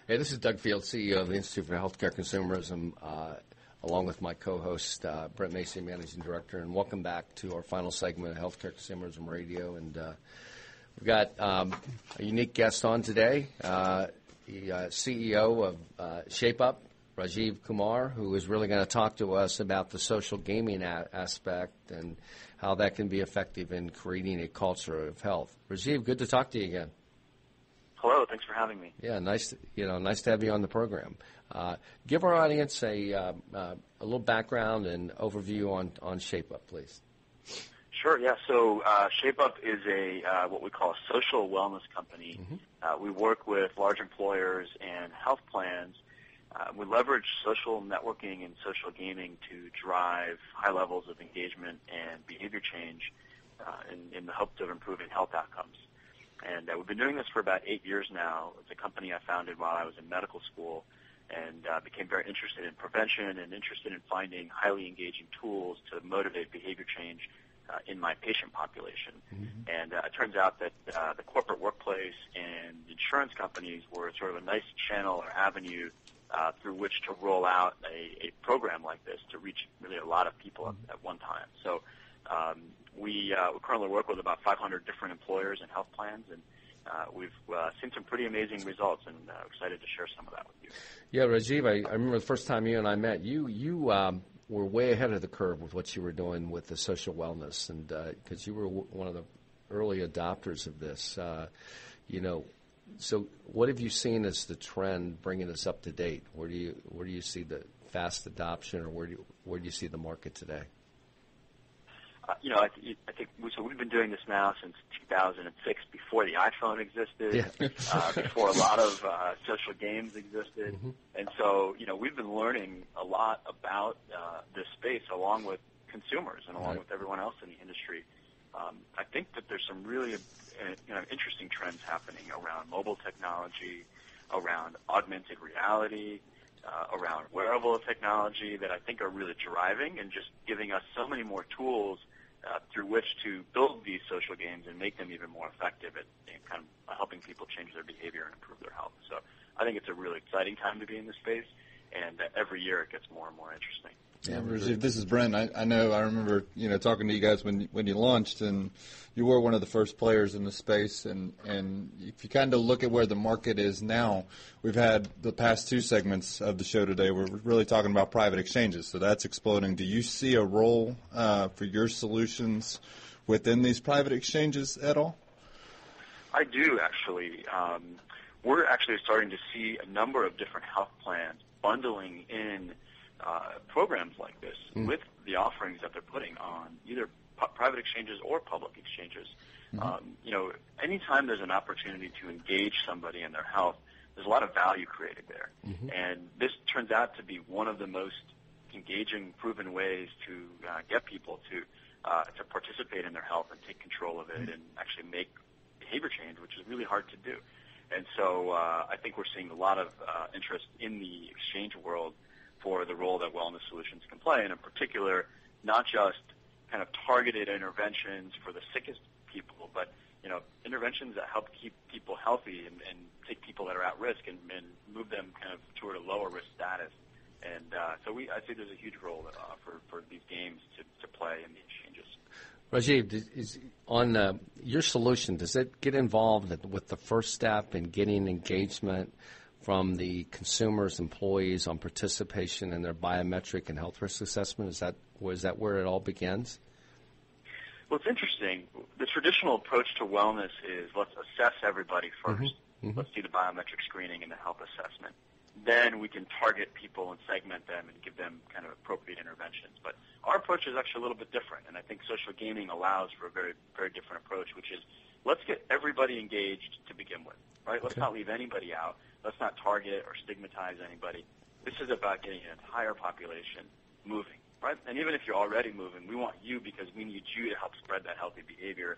Hey, this is Doug Field, CEO of the Institute for Healthcare Consumerism, along with my co-host, Brett Macy, Managing Director. And welcome back to our final segment of Healthcare Consumerism Radio. And we've got a unique guest on today, the CEO of ShapeUp, Rajiv Kumar, who is really going to talk to us about the social gaming aspect and how that can be effective in creating a culture of health. Rajiv, good to talk to you again. Hello, thanks for having me. Yeah, nice to have you on the program. Give our audience a little background and overview on ShapeUp, please. Sure, yeah. So ShapeUp is a what we call a social wellness company. Mm-hmm. We work with large employers and health plans. We leverage social networking and social gaming to drive high levels of engagement and behavior change in the hopes of improving health outcomes. And we've been doing this for about 8 years now. It's a company I founded while I was in medical school and became very interested in prevention and interested in finding highly engaging tools to motivate behavior change in my patient population. Mm-hmm. And it turns out that the corporate workplace and insurance companies were sort of a nice channel or avenue through which to roll out a program like this to reach really a lot of people at one time. So we currently work with about 500 different employers and health plans, and we've seen some pretty amazing results, and excited to share some of that with you. Yeah, Rajiv, I remember the first time you and I met, you were way ahead of the curve with what you were doing with the social wellness, and because you were one of the early adopters of this, So what have you seen as the trend bringing us up to date? Where do you see the fast adoption, or where do you see the market today? I think we've been doing this now since 2006, before the iPhone existed, before a lot of social games existed. Mm-hmm. And so, we've been learning a lot about this space along with consumers and along with everyone else in the industry. I think that there's some really interesting trends happening around mobile technology, around augmented reality, around wearable technology that I think are really driving and just giving us so many more tools through which to build these social games and make them even more effective at kind of helping people change their behavior and improve their health. So I think it's a really exciting time to be in this space, and every year it gets more and more interesting. Yeah, Rajiv, this is Brent. I remember, talking to you guys when you launched, and you were one of the first players in the space. And if you kind of look at where the market is now, we've had the past two segments of the show today. We're really talking about private exchanges, so that's exploding. Do you see a role for your solutions within these private exchanges at all? I do, actually. We're actually starting to see a number of different health plans bundling in programs like this with the offerings that they're putting on either private exchanges or public exchanges. Mm-hmm. Anytime there's an opportunity to engage somebody in their health, there's a lot of value created there. Mm-hmm. And this turns out to be one of the most engaging, proven ways to get people to participate in their health and take control of it and actually make behavior change, which is really hard to do. And so I think we're seeing a lot of interest in the exchange world for the role that wellness solutions can play, and in particular, not just kind of targeted interventions for the sickest people, but interventions that help keep people healthy and take people that are at risk and move them kind of toward a lower risk status. And so I think there's a huge role for these games to play in the exchanges. Rajiv, is on your solution, does it get involved with the first step in getting engagement from the consumers, employees on participation in their biometric and health risk assessment? Is that where it all begins? Well, it's interesting. The traditional approach to wellness is let's assess everybody first. Mm-hmm. Mm-hmm. Let's do the biometric screening and the health assessment. Then we can target people and segment them and give them kind of appropriate interventions. But our approach is actually a little bit different, and I think social gaming allows for a very, very different approach, which is let's get everybody engaged to begin with, right? Let's not leave anybody out. Let's not target or stigmatize anybody. This is about getting an entire population moving, right? And even if you're already moving, we want you because we need you to help spread that healthy behavior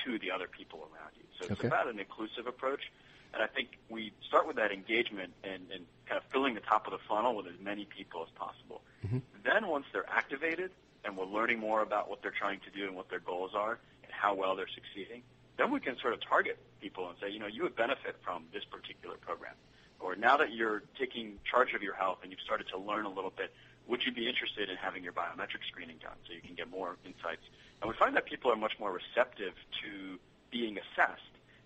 to the other people around you. So it's about an inclusive approach. And I think we start with that engagement and kind of filling the top of the funnel with as many people as possible. Mm-hmm. Then once they're activated and we're learning more about what they're trying to do and what their goals are and how well they're succeeding, then we can sort of target people and say, you would benefit from this particular program. or now that you're taking charge of your health and you've started to learn a little bit, would you be interested in having your biometric screening done so you can get more insights? And we find that people are much more receptive to being assessed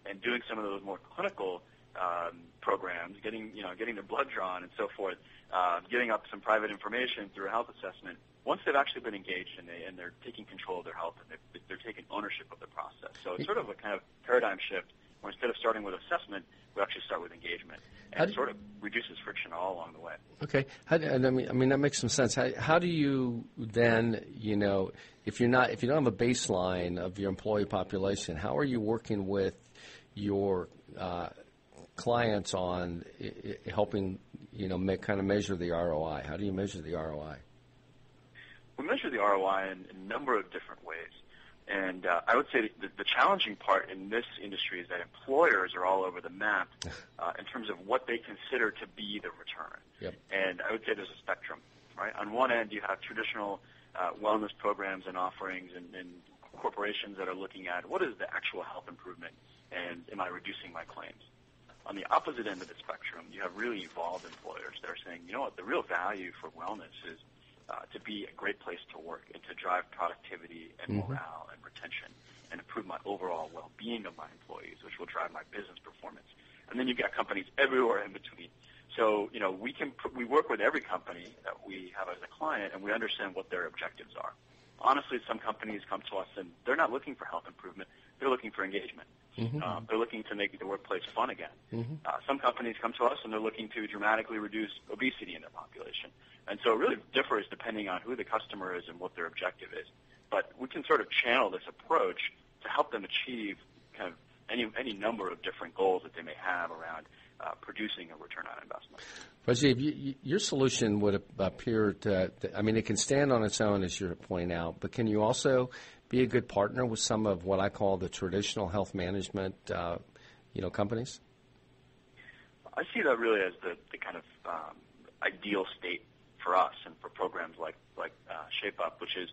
and doing some of those more clinical programs, getting their blood drawn and so forth, giving up some private information through a health assessment. Once they've actually been engaged and they're taking control of their health and they're taking ownership of the process. So it's sort of a kind of paradigm shift where instead of starting with assessment, we actually start with engagement. And it sort of reduces friction all along the way. Okay. I mean, that makes some sense. How do you then, if you don't have a baseline of your employee population, how are you working with your clients on helping, kind of measure the ROI? How do you measure the ROI? We measure the ROI in a number of different ways. And I would say the challenging part in this industry is that employers are all over the map in terms of what they consider to be the return. Yep. And I would say there's a spectrum, right? On one end, you have traditional wellness programs and offerings and corporations that are looking at what is the actual health improvement and am I reducing my claims? On the opposite end of the spectrum, you have really evolved employers that are saying, you know what, the real value for wellness is to be a great place to work and to drive productivity and morale and retention and improve my overall well-being of my employees, which will drive my business performance. And then you've got companies everywhere in between. So, we work with every company that we have as a client, and we understand what their objectives are. Honestly, some companies come to us, and they're not looking for health improvement. They're looking for engagement. They're looking to make the workplace fun again. Some companies come to us, and they're looking to dramatically reduce obesity in their population. And so it really differs depending on who the customer is and what their objective is. But we can sort of channel this approach to help them achieve kind of any number of different goals that they may have around producing a return on investment. Rajiv, your solution would appear to, it can stand on its own, as you're pointing out, but can you also be a good partner with some of what I call the traditional health management, companies? I see that really as the kind of ideal state for us and for programs like ShapeUp, which is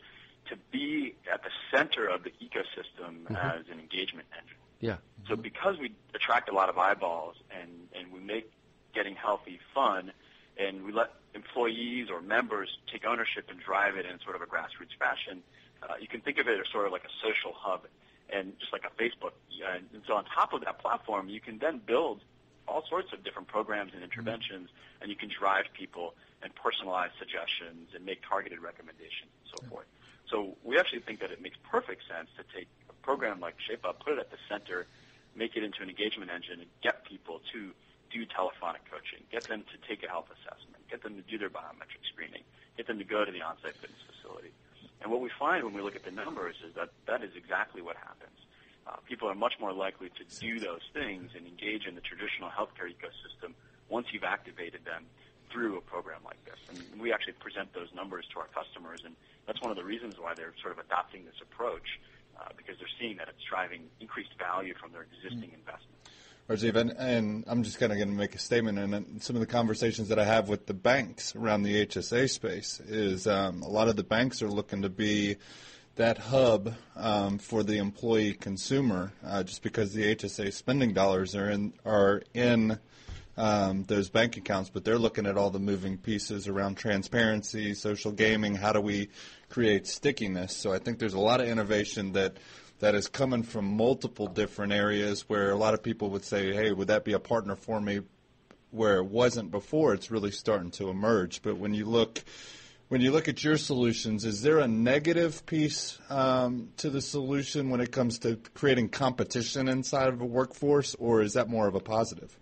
to be at the center of the ecosystem as an engagement engine. Yeah. So because we attract a lot of eyeballs and we make getting healthy fun, and we let employees or members take ownership and drive it in sort of a grassroots fashion, you can think of it as sort of like a social hub and just like a Facebook. And so on top of that platform, you can then build all sorts of different programs and interventions, and you can drive people and personalize suggestions and make targeted recommendations and so forth. So we actually think that it makes perfect sense to take a program like ShapeUp, put it at the center, make it into an engagement engine, and get people to do telephonic coaching, get them to take a health assessment, get them to do their biometric screening, get them to go to the on-site fitness facility. And what we find when we look at the numbers is that that is exactly what happens. People are much more likely to do those things and engage in the traditional healthcare ecosystem once you've activated them through a program like this. And we actually present those numbers to our customers, and that's one of the reasons why they're sort of adopting this approach, because they're seeing that it's driving increased value from their existing investments. Rajiv, and I'm just kind of going to make a statement, and some of the conversations that I have with the banks around the HSA space is a lot of the banks are looking to be that hub for the employee consumer, just because the HSA spending dollars are in those bank accounts, but they're looking at all the moving pieces around transparency, social gaming, how do we create stickiness. So I think there's a lot of innovation that is coming from multiple different areas where a lot of people would say, hey, would that be a partner for me, where it wasn't before. It's really starting to emerge. But when you look at your solutions, is there a negative piece to the solution when it comes to creating competition inside of a workforce, or is that more of a positive?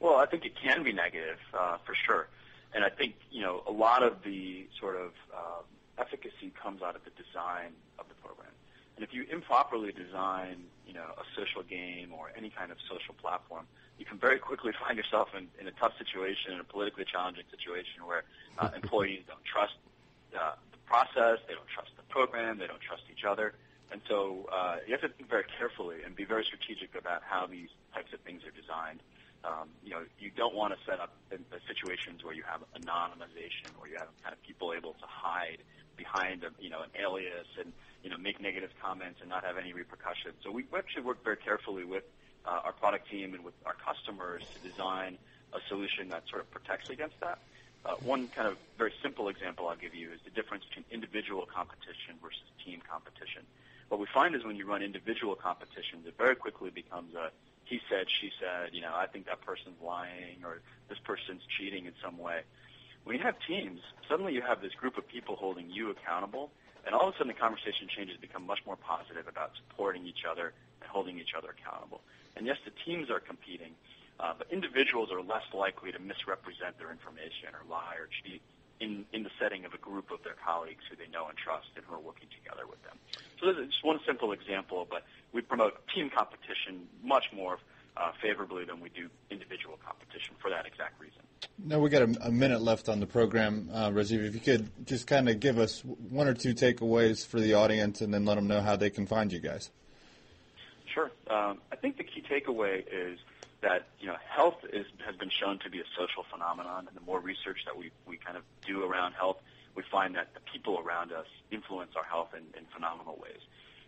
Well, I think it can be negative for sure. And I think, a lot of the sort of efficacy comes out of the design of the program. And if you improperly design, a social game or any kind of social platform, you can very quickly find yourself in a tough situation, in a politically challenging situation where employees don't trust the process, they don't trust the program, they don't trust each other. And so you have to think very carefully and be very strategic about how these types of things are designed. You don't want to set up situations where you have anonymization, where you have kind of people able to hide behind an alias and make negative comments and not have any repercussions. So we actually work very carefully with our product team and with our customers to design a solution that sort of protects against that. One kind of very simple example I'll give you is the difference between individual competition versus team competition. What we find is when you run individual competitions, it very quickly becomes a he said, she said, I think that person's lying or this person's cheating in some way. When you have teams, suddenly you have this group of people holding you accountable, and all of a sudden the conversation changes become much more positive about supporting each other and holding each other accountable. And yes, the teams are competing, but individuals are less likely to misrepresent their information or lie or cheat in the setting of a group of their colleagues who they know and trust and who are working together with them. So this is just one simple example, but we promote team competition much more favorably than we do individual competition for that exact reason. Now we got a minute left on the program, Rajiv. If you could just kind of give us one or two takeaways for the audience and then let them know how they can find you guys. Sure. I think the key takeaway is that health has been shown to be a social phenomenon, and the more research that we kind of do around health, we find that the people around us influence our health in phenomenal ways.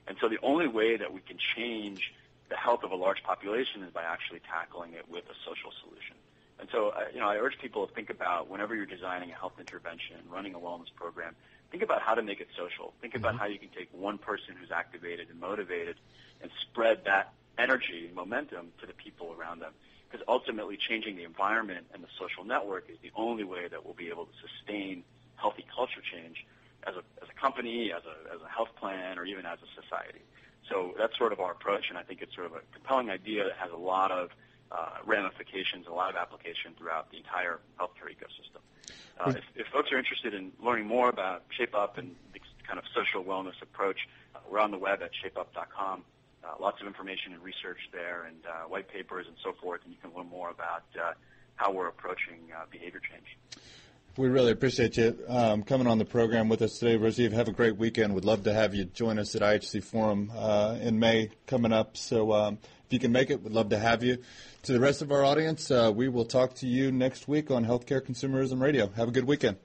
And so the only way that we can change the health of a large population is by actually tackling it with a social solution. And so I urge people to think about whenever you're designing a health intervention, running a wellness program, think about how to make it social. Think about how you can take one person who's activated and motivated and spread that energy and momentum to the people around them. Because ultimately changing the environment and the social network is the only way that we'll be able to sustain healthy culture change as a company, as a health plan, or even as a society. So that's sort of our approach, and I think it's sort of a compelling idea that has a lot of ramifications, a lot of application throughout the entire healthcare ecosystem. If folks are interested in learning more about ShapeUp and the kind of social wellness approach, we're on the web at ShapeUp.com. Lots of information and research there and white papers and so forth, and you can learn more about how we're approaching behavior change. We really appreciate you coming on the program with us today, Rajiv. Have a great weekend. We'd love to have you join us at IHC Forum in May coming up. So if you can make it, we'd love to have you. To the rest of our audience, we will talk to you next week on Healthcare Consumerism Radio. Have a good weekend.